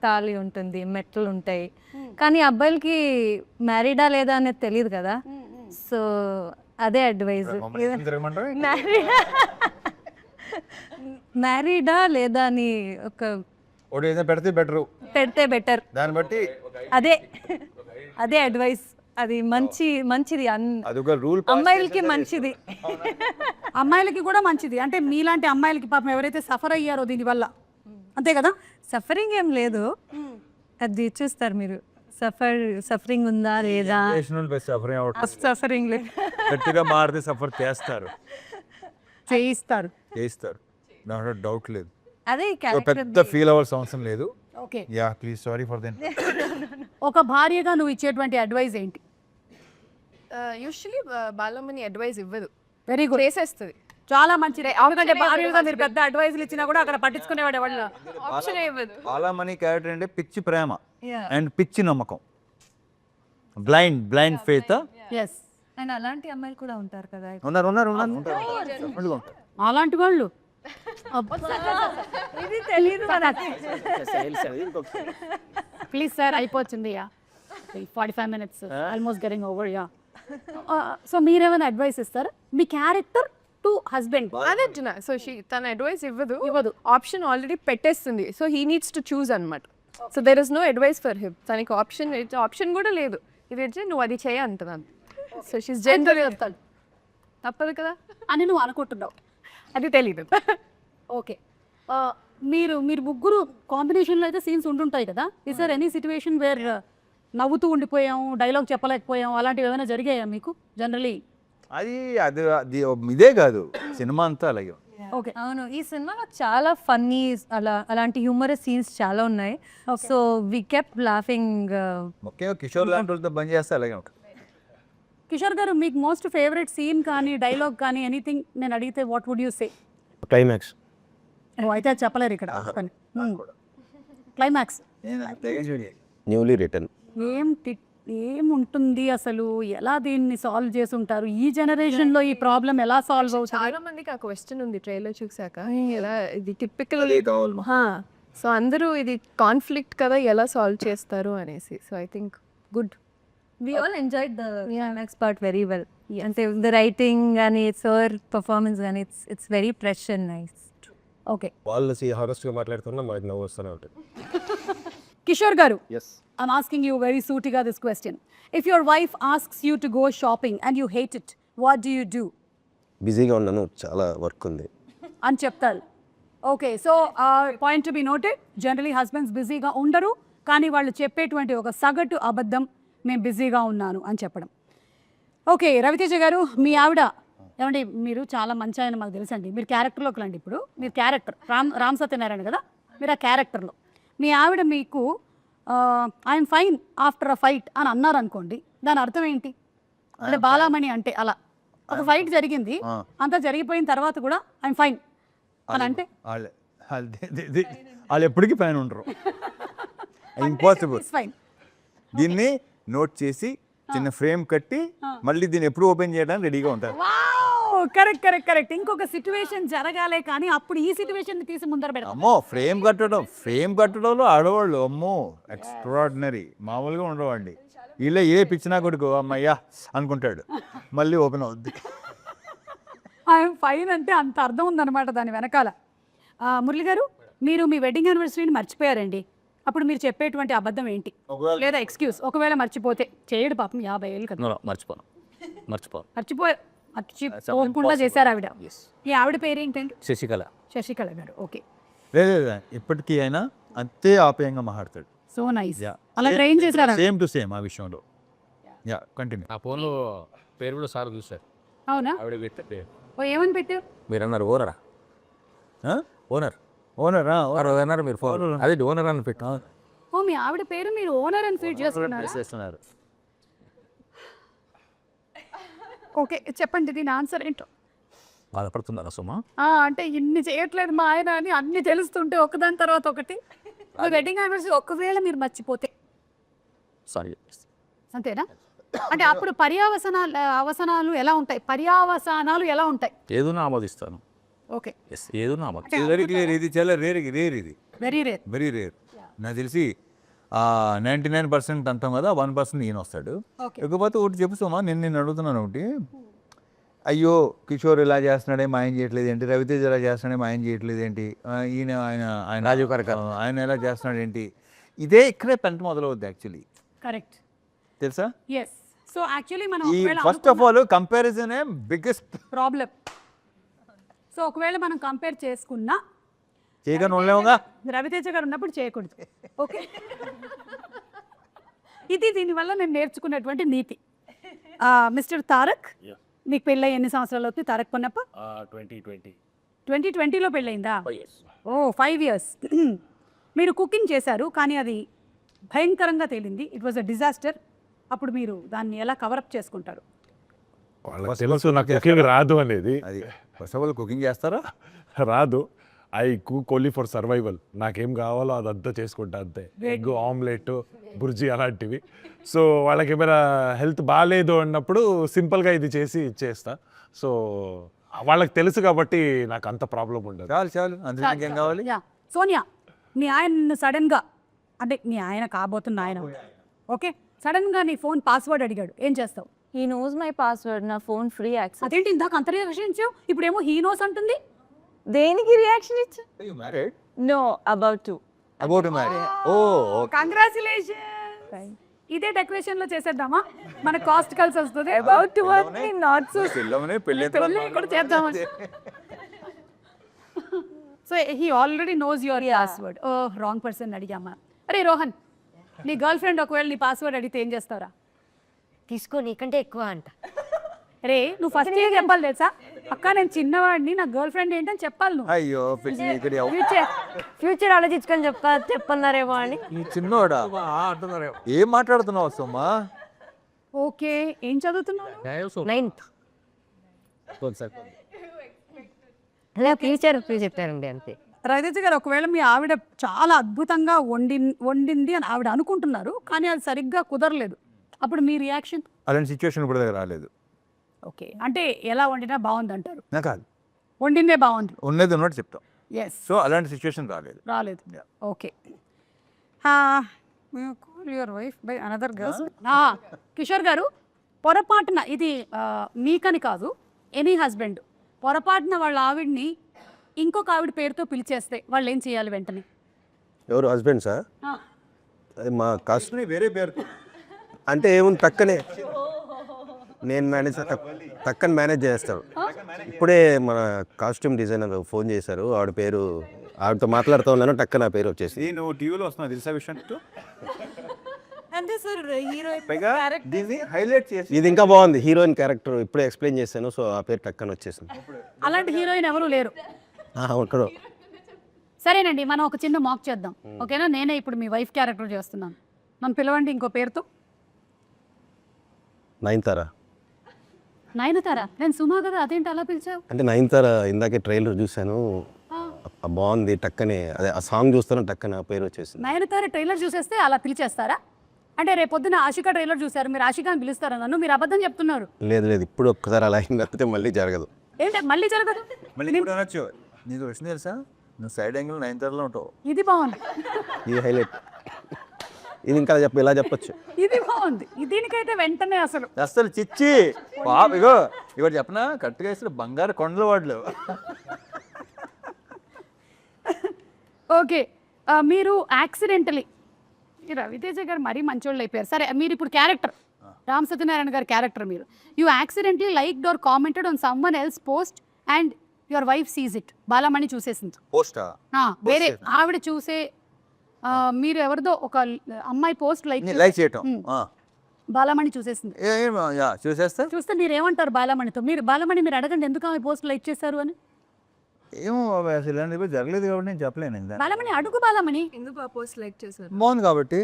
తాళి ఉంటుంది, మెట్లు ఉంటాయి. కానీ అబ్బాయిలకి మ్యారీడా లేదా అనేది తెలియదు కదా. సో అదే అడ్వైజ్. మ్యారీడా లేదా అని ఒక పెడితే బెటర్, దాన్ని బట్టి అదే అడ్వైస్. అది మంచిది అదొక రూల్. అమ్మాయిలకి మంచిది, అమ్మాయిలకి కూడా మంచిది. అంటే మీలాంటి అమ్మాయిలకి పాపం ఎవరైతే సఫర్ అయ్యారో దీనివల్ల, అంతే కదా. సఫరింగ్ ఏం లేదు, అది చూస్తారు మీరు. సఫరింగ్ ఉందా లేదా? సఫరింగ్ లేదు, గట్టిగా మారితే సఫర్ చేస్తారు, చేయిస్తారు. దాంట్లో డౌట్ లేదు. అదే పెద్ద ఫీల్ అవ్వాల్సిన అవసరం లేదు. Okay, ya please, sorry for then. ఒక భార్యగా నువ్వు ఇచ్చేటువంటి అడ్వైస్ ఏంటి? యూజువలీ బాలమ్మని అడ్వైస్ ఇవ్వదు, వెరీ గుడ్, చేసేస్తుంది. చాలా మంచిది. ఎందుకంటే భార్యగా మీరు పెద్ద అడ్వైస్లు ఇచ్చినా కూడా అక్కడ పట్టించుకునేవాడు ఎవరు? ఆప్షన్ ఇవ్వదు. చాలా మనీ క్యారెక్టర్ అంటే పిచ్చి ప్రేమ అండ్ పిచ్చి నమ్మకం, బ్లైండ్ ఫెయిత్. ఎస్, అండ్ అలాంటి అమ్మాయిలు కూడా ఉంటారు కదా. ఉన్నారు. అలాంటి వాళ్ళు ఇది తెలియదు. ప్లీజ్ సార్, అయిపోతుంది. 45 minutes almost getting over. Yeah, so మీరేమైనా అడ్వైస్ ఇస్తారా మీ క్యారెక్టర్ టు హస్బెండ్? అదంటున్నా. సో తన అడ్వైస్ ఇవ్వదు, ఆప్షన్ ఆల్రెడీ పెట్టేస్తుంది. So he needs to choose అనమాట. So there is no advice for him. తనకి ఆప్షన్ కూడా లేదు. ఇది వచ్చి నువ్వు అది చేయ అంటున్నాను. సో షీస్ జనరల్ చెప్తాడు, తప్పదు కదా అని నువ్వు అనుకుంటున్నావు, అది తెలీదు. ఓకే, మీరు ముగ్గురు కాంబినేషన్లో అయితే సీన్స్ ఉంటుంటాయి కదా. Is there any situation where నవ్వుతూ ఉండిపోయాం, డైలాగ్ చెప్పలేకపోయాం, అలాంటివి ఏమైనా జరిగాయా మీకు జనరలీ? అది ఇదే కాదు, సినిమా అంతా అలాగే. ఓకే, అవును, ఈ సినిమాలో చాలా ఫన్నీ అలాంటి హ్యూమరస్ సీన్స్ చాలా ఉన్నాయి. So we kept laughing. ముఖ్యంగా కిషోర్ లాంటి వాళ్ళతో బంద్ చేస్తే అలాగే ఉంటుంది. కిషోర్ గారు, మీకు మోస్ట్ ఫేవరెట్ సీన్ కానీ డైలాగ్ కానీ ఎనీథింగ్ నేను అడిగితే what would you say? Climax. Oh అయితే అది చెప్పలేరు ఇక్కడ క్లైమాక్స్ న్యూలీ రిటర్న్. ఏముంటుంది అసలు, ఎలా దీన్ని సాల్వ్ చేసి ఉంటారు, ఈ జనరేషన్ లో ఈ ప్రాబ్లం ఎలా సాల్వ్ అవుతుంది? చాలా మందికి ఆ క్వశ్చన్ ఉంది ట్రైలర్ చూసాక, ఎలా ఇది టిపికల్. సో అందరూ ఇది కాన్ఫ్లిక్ట్ కదా, ఎలా సాల్వ్ చేస్తారు అనేసి. So I think good. We all enjoyed the climax part very well. And the writing and her performance and it's very fresh and nice. Okay వాళ్ళు హానెస్ట్గా మాట్లాడుతున్నా మాకు నవ్వు వస్తూనే ఉంటుంది. కిషోర్ గారు, yes. I'm asking you very sootiga this question. If your wife asks you to go shopping and you hate it, what do you do? బిజీగా ఉన్నాను, చాలా వర్క్ ఉంది అని చెప్తారు. Okay, so point to be noted. Generally husbands బిజీగా ఉండరు, కానీ వాళ్ళు చెప్పేటువంటి ఒక సగటు అబద్ధం మేము బిజీగా ఉన్నాను అని చెప్పడం. ఓకే, రవితేజ గారు, మీ ఆవిడ ఏమండి, మీరు చాలా మంచి ఆయన మాకు తెలుసండి, మీరు క్యారెక్టర్లోకి రండి. ఇప్పుడు మీరు క్యారెక్టర్ రామ్ సత్యనారాయణ కదా, మీరు ఆ క్యారెక్టర్లో మీ ఆవిడ మీకు I'm fine after a fight అని అన్నారు అనుకోండి, దాని అర్థం ఏంటి? అంటే బాలామణి అంటే అలా ఒక ఫైట్ జరిగింది, అంతా జరిగిపోయిన తర్వాత కూడా ఐఎమ్ ఫైన్ అని అంటే వాళ్ళు ఎప్పటికీ పైన ఉండరు. ఇంపాసిబుల్. ఫైన్. దీన్ని నోట్ చేసి చిన్న ఫ్రేమ్ కట్టి మళ్ళీ దీన్ని ఎప్పుడు ఓపెన్ చేయడానికి రెడీగా ఉంటారు. Correct correct correct. ఇంకొక సిచ్యువేషన్ జరగాలే కానీ అప్పుడు ఈ సిచ్యువేషన్ తీసి ముందర పెడతాం. అమ్మో, ఫ్రేమ్ కట్టడంలో ఆడవాళ్ళు అమ్మో ఎక్స్ట్రాడినరీ, మామూలుగా ఉండవండి. వీళ్ళే ఏ పిచ్చినా కొడుకు అమ్మయ్యా అనుకుంటాడు, మళ్ళీ ఓపెన్ అవుద్ది. ఐఎమ్ ఫైన్ అంటే అంత అర్థం ఉందన్నమాట దాని వెనకాల. మురళి గారు, మీరు మీ వెడ్డింగ్ యానివర్సరీని మర్చిపోయారండి, అప్పుడు మీరు చెప్పేటువంటి అబద్ధం ఏంటి, లేదా ఎక్స్క్యూజ్? ఒకవేళ మర్చిపోతే చేయడు పాపం, 50 ఏళ్ళు కదా. మర్చిపోకుండా చేశారు ఆవిడ. ఈ ఆవిడ పేరు ఏంటంటే శశికళ గారు. ఓకే, లేదా ఇప్పటికీ అయినా అంతే ఆప్యాయంగా మాట్లాడతాడు. So nice. అలా ట్రైన్ చేశారా? సేమ్ టు సేమ్ ఆ విషయంలో. Yeah, continue. నా ఫోన్లో పేరు కూడా సార్ చూసారు. అవునా? ఆవిడ పెట్టే ఓ ఏమని పెట్టారు? మీరు అన్నారు ఓనరా? ఓనర్ ఓనరా మీరు ఫోన్ అదే ఓనర్ అని పెట్టా. ఓ మీ ఆవిడ పేరు మీరు ఓనర్ అని ఫీడ్ చేస్తున్నారు. ఓకే, చెప్పండి దీని ఆన్సర్ ఏంటో. బాధపడుతున్నారా సుమా? అంటే ఇన్ని చేయట్లేదు మా ఆయన అని అన్ని తెలుస్తుంటే ఒకదాని తర్వాత ఒకటి. వెడ్డింగ్ యానివర్సరీ ఒకవేళ మీరు మర్చిపోతే అంతేనా? అంటే అప్పుడు అవసనాలు ఎలా ఉంటాయి? పర్యావసానాలు ఎలా ఉంటాయి? ఏదైనా ఆమోదిస్తాను. ఓకే, ఏదైనా ఆమోదిస్తాను. Very clear. ఇది చాలా రేర్ ఇది వెరీ రేర్. నాకు తెలిసి 99% అంటాం కదా, 1% ఈయన వస్తాడు. ఇకపోతే ఒకటి చెప్పుతామా, నేను అడుగుతున్నాను ఒకటి. అయ్యో కిషోర్ ఇలా చేస్తున్నాడే మా ఆయన చేయట్లేదు ఏంటి, రవితేజ ఇలా చేస్తున్నాడే మా ఆయన చేయట్లేదు ఏంటి, ఆయన రాజీవ్ కనకాల ఆయన ఎలా చేస్తున్నాడు ఏంటి, ఇదే ఇక్కడే పెంట మొదలవుద్ది యాక్చువల్లీ. కరెక్ట్, తెలుసా? ఎస్. సో యాక్చువల్లీ మనం ఈ first of all comparison biggest problem. So ఒకవేళ మనం కంపేర్ చేసుకున్నా చేయగానే ఉండలేముగా, రవితేజ గారు ఉన్నప్పుడు చేయకూడదు. ఓకే, ఇది దీనివల్ల నేను నేర్చుకున్నటువంటి నీతి. మిస్టర్ తారక్, మీకు పెళ్ళి ఎన్ని సంవత్సరాలు అవుతుంది? తారక్ పొన్నప్ప 2020లో పెళ్ళయిందా? ఓ 5 years. మీరు కుకింగ్ చేశారు కానీ అది భయంకరంగా తేలింది, ఇట్ వాజ్ అ డిజాస్టర్. అప్పుడు మీరు దాన్ని ఎలా కవరప్ చేసుకుంటారు? వాళ్ళకి తెలుసు నాకు కుకింగ్ రాదు అనేది. అది ఫస్ట్ ఆఫ్ ఆల్ కుకింగ్ చేస్తారా? రాదు. I cook only for survival. నాకేం కావాలో అదంతా చేసుకుంటా అంతే. ఎగ్ ఆమ్లెట్, బుర్జీ అలాంటివి. సో వాళ్ళకి ఏమైనా హెల్త్ బాగాలేదు అన్నప్పుడు సింపుల్గా ఇది చేసి ఇచ్చేస్తా. సో వాళ్ళకి తెలుసు కాబట్టి నాకు అంత ప్రాబ్లం ఉండదు. చాలు అందుకే ఏం కావాలి? సోనియా, మీ ఆయన సడన్గా, అంటే మీ ఆయన కాబోతున్న ఆయన, ఓకే, సడన్గా నీ ఫోన్ పాస్వర్డ్ అడిగాడు, ఏం చేస్తావు? హీ నోస్ మై పాస్వర్డ్, నా ఫోన్ ఫ్రీ యాక్సెస్. అదేంటి ఇందాక అంత రియాక్షన్ ఇచ్చావు, ఇప్పుడేమో హీ నోస్ అంటుంది? దేనికి రియాక్షన్ ఇచ్చా? You married? No, about to marry. Oh, congratulation. ఇదే డెకరేషన్ లో చేసేద్దామా, మన కాస్ట్ కలిసి వస్తుంది. About to work not so పెళ్ళి కూడా చేద్దామా? So he already knows your password. Oh wrong person అడిగామా. అరే రోహన్, నీ గర్ల్ ఫ్రెండ్ ఒకవేళ నీ పాస్వర్డ్ అడిగితే ఏం చేస్తారా? తీసుకో, నీకంటే ఎక్కువ అంట. రే నువ్వు ఫస్ట్ ఏం చెప్పాలి తెలుసా? అక్క నేను చిన్నవాడిని, నా గర్ల్ ఫ్రెండ్ ఏంటని చెప్పాలి నువ్వు. అయ్యో ఫ్యూచర్ ఆలోచించుకొని చెప్పన్నారేమో అని. ఈ చిన్నోడా ఏం మాట్లాడుతున్నావు సోమా? ఓకే, ఏం చదువుతున్నావు? 9th. అలా ఫ్యూచర్ చెప్పారండి అంతే. రవితేజ గారు ఒకవేళ మీ ఆవిడ చాలా అద్భుతంగా వండింది అని ఆవిడ అనుకుంటున్నారు, కానీ అది సరిగ్గా కుదరలేదు, అప్పుడు మీ రియాక్షన్? అలాంటి సిచ్యువేషన్ ఇప్పుడు దగ్గర రాలేదు. ఓకే, అంటే ఎలా వండినా బాగుంది అంటారు, నా కాదు, వండిందే బాగుంది, ఉన్నది ఉన్నట్టు చెప్తాం. ఎస్, సో అలాంటి సిచ్యువేషన్ రాలేదు. రాలేదు. Okay, your wife by another girls. Kishore గారు, పొరపాటున ఇది మీకని కాదు, ఎనీ హస్బెండ్ పొరపాటున వాళ్ళ ఆవిడ్ని ఇంకొక ఆవిడ పేరుతో పిలిచేస్తే వాళ్ళు ఏం చేయాలి వెంటనే? ఎవరు హస్బెండ్సా? అది మా కాస్ట్ వేరే పేరు అంటే ఏముంది, టక్కనే నేను మేనేజ్ టక్కని మేనేజ్ చేస్తాను. ఇప్పుడే మన కాస్ట్యూమ్ డిజైనర్ ఫోన్ చేశారు, ఆవిడ పేరు, ఆవిడతో మాట్లాడుతూ ఉన్నాను, టక్క నా పేరు వచ్చేసి. నువ్వు టీవీలో వస్తున్నావు తెలుసా విషయం? అంటే సార్ హీరో పైగా దీన్ని హైలైట్ చేసి ఇది ఇంకా బాగుంది, హీరోయిన్ క్యారెక్టర్ ఇప్పుడే ఎక్స్ప్లెయిన్ చేశాను, సో ఆ పేరు టక్కన వచ్చేసింది. అలాంటి హీరోయిన్ ఎవరు లేరు. ఇక్కడ సరేనండి, మనం ఒక చిన్న మాక్ చేద్దాం, ఓకేనా? నేనే ఇప్పుడు మీ వైఫ్ క్యారెక్టర్ చేస్తున్నాను, నన్ను పిలవండి ఇంకో పేరుతో. నయనతార. నయనతార? నేను సుమా కదా, అదేంటి అలా పిలిచావు? అంటే నయనతార ఇందాకే ట్రైలర్ చూశాను, బాగుంది, టక్కనే అదే ఆ సాంగ్ చూస్తాను, టక్కన ఆ పేరు వచ్చేసింది. నయనతార ట్రైలర్ చూసేస్తే అలా పిలిచేస్తారా? అంటే రేపు పొద్దున ఆషికా ట్రైలర్ చూసారు, మీరు ఆషికాని పిలుస్తారా నన్ను? మీరు అబద్ధం చెప్తున్నారు. లేదు లేదు, ఇప్పుడు ఒక్కసారి అలా అయింది, లేకపోతే మళ్ళీ జరగదు. ఏంటి మళ్ళీ జరగదు? మళ్ళీ ఇప్పుడు అనొచ్చు, నీకు వచ్చింది తెలుసా, నువ్వు సైడ్ యాంగిల్ 9 ఉంటావు. ఇది బాగుంది, ఇది హైలైట్, ఇది ఇంకా ఇలా చెప్పొచ్చు. ఇది బాగుంది, దీనికైతే వెంటనే అసలు చిచ్చి పాప, ఇగో ఇవాడు చెప్పనా, కరెక్ట్గా వేసిన బంగారు కొండల వాడులు. ఓకే, మీరు యాక్సిడెంటలీ, రవితేజ గారు మరీ మంచోళ్ళు అయిపోయారు. సరే, మీరు ఇప్పుడు క్యారెక్టర్ రామ్ సత్యనారాయణ గారి క్యారెక్టర్, మీరు you accidentally liked or commented on someone else post and your wife sees it. Balamani చూసేసింది పోస్టా? వేరే ఆవిడ చూసే, మీరు ఎవరిదో ఒక అమ్మాయి పోస్ట్ లైక్ చేయటం బాలమణి చూసేసింది. చూస్తే మీరు ఏమంటారు బాలమణితో? బాలమణి మీరు అడగండి, ఎందుకు ఆమె పోస్ట్ లైక్ చేశారు అని. ఏమో అసలు ఇలాంటి జరగలేదు కాబట్టి నేను చెప్పలేను. బాలమణి అడుగు, బాలమణి ఎందుకు ఆ పోస్ట్ లైక్ చేశారు? బాగుంది కాబట్టి.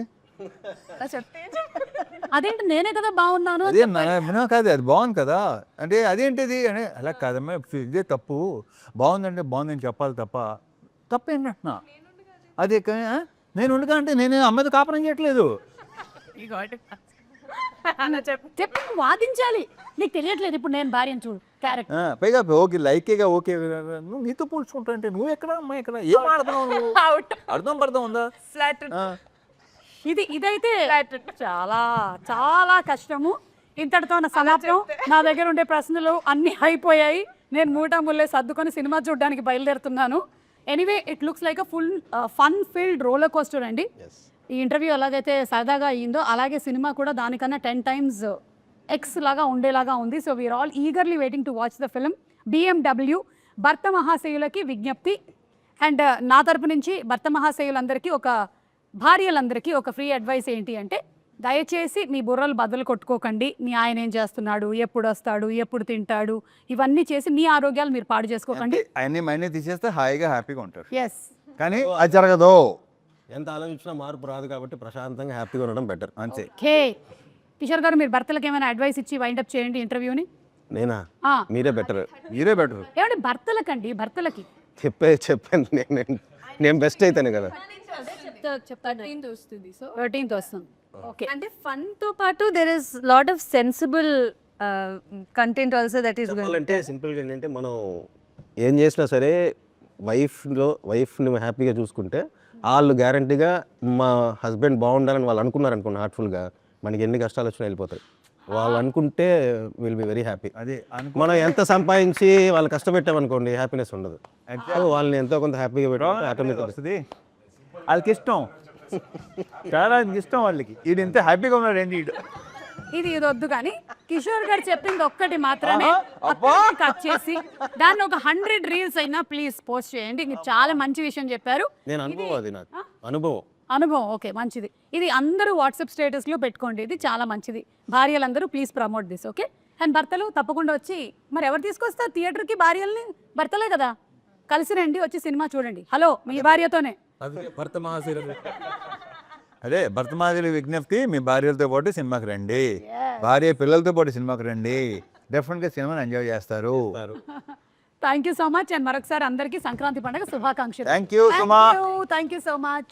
అదేంటి, నేనే కదా బాగున్నాను. అదే కాదు, అది బాగుంది కదా అంటే అదేంటిది అని అలా కాదమ్మా, ఇదే తప్పు, బాగుందంటే బాగుందని చెప్పాలి తప్ప తప్పేంటంటున్నా. అదే నేను ఉండగా అంటే నేను అమ్మాయితో కాపురం చేయట్లేదు. చెప్పి వాదించాలి, నీకు తెలియట్లేదు ఇప్పుడు నేను భార్యను చూడు క్యారెక్టర్. పైగా ఓకే లైకేగా ఓకే, నువ్వు నీతో పోల్చుకుంటా అంటే నువ్వు ఎక్కడ అమ్మాయి ఎక్కడ, ఏం ఆడుతున్నావు నువ్వు? అర్థం పడతాం ఉందా? ఇదైతే చాలా చాలా కష్టము. ఇంతటితో నా సమాప్తం. నా దగ్గర ఉండే ప్రశ్నలు అన్నీ అయిపోయాయి. నేను మూటాముల్లే సర్దుకొని సినిమా చూడడానికి బయలుదేరుతున్నాను. Anyway, it looks like a full fun field roller coaster అండి. ఈ ఇంటర్వ్యూ ఎలాగైతే సరదాగా అయ్యిందో అలాగే సినిమా కూడా దానికన్నా 10 times ఎక్స్ లాగా ఉండేలాగా ఉంది. So we're all eagerly waiting to watch the film. BMW భర్త మహాశయులకి విజ్ఞప్తి. అండ్ నా తరపు నుంచి భర్త మహాశయులందరికీ, భార్యలందరికీ ఒక ఫ్రీ అడ్వైస్ ఏంటి అంటే, దయచేసి మీ బుర్రలు బదులు కొట్టుకోకండి. మీ ఆయన ఏం చేస్తున్నాడు, ఎప్పుడు వస్తాడు, ఎప్పుడు తింటాడు, ఇవన్నీ చేసి మీ ఆరోగ్యాలు మీరు పాడు చేసుకోకండి. అన్ని మైండ్ తీసేస్తే హాయిగా హ్యాపీగా ఉంటారు. ఎస్, కానీ అది జరగదు. ఎంత ఆలోచించినా మార్పు రాదు కాబట్టి ప్రశాంతంగా హ్యాపీగా ఉండడం బెటర్ అంతే. ఓకే కిషోర్ గారు, మీరు భర్తలకు ఏమైనా అడ్వైస్ ఇచ్చి వైండప్ చేయండి ఇంటర్వ్యూని. నేనా? మీరే బెటర్. ఏమంటే భర్తలకండి, భర్తలకి చెప్పాను నేను బెస్ట్ అయితేనే కదా. 13th వస్తుంది. సో 13th వస్తుంది. ఓకే, అంటే ఫన్ తో పాటు there is lot of sensible content also that is going. అంటే సింపుల్గా ఏంటంటే, మనం ఏం చేసినా సరే వైఫ్ని హ్యాపీగా చూసుకుంటే వాళ్ళు గ్యారంటీగా మా హస్బెండ్ బాగుండాలని వాళ్ళు అనుకున్నారు అనుకోండి, హార్ట్ఫుల్గా, మనకి ఎన్ని కష్టాలు వచ్చినా వెళ్ళిపోతాయి. వాళ్ళు అనుకుంటే విల్ బి వెరీ హ్యాపీ. అదే మనం ఎంత సంపాదించి వాళ్ళు కష్టపెట్టామనుకోండి, హ్యాపీనెస్ ఉండదు. వాళ్ళని ఎంతో కొంత హ్యాపీగా పెట్టాలి, ఆటోమేటిక్ వస్తుంది. వాళ్ళకి ఇష్టం, చాలా ఇష్టం వాళ్ళకి. వీడు ఇంత హ్యాపీగా ఉన్నాడు ఏంటి వీడు. ఇది వద్దు కానీ కిషోర్ గారు చెప్పింది ఒక్కటి మాత్రమే కట్ చేసి దాన్ని ఒక 100 reels అయినా ప్లీజ్ పోస్ట్ చేయండి. మీరు చాలా మంచి విషయం చెప్పారు. నేను అనుభవం, అది నాకు అనుభవం. ఓకే, మంచిది. ఇది అందరూ వాట్సాప్ స్టేటస్లో పెట్టుకోండి, ఇది చాలా మంచిది. భార్యలందరూ please promote this. Okay, and భర్తలు తప్పకుండా వచ్చి, మరి ఎవరు తీసుకొస్తారు థియేటర్కి భార్యల్ని? భర్తలే కదా, కలిసి రండి, వచ్చి సినిమా చూడండి. హలో, మీ భార్యతోనే. అదే భర్త మహాశయుల విజ్ఞప్తి, మీ భార్యలతో పాటు సినిమాకి రండి, భార్య పిల్లలతో పాటు సినిమాకి రండి. డెఫినెట్గా సినిమాని ఎంజాయ్ చేస్తారు. Thank you so much and మరొకసారి అందరికీ సంక్రాంతి పండుగ శుభాకాంక్షలు thank you Suma. Thank you so much.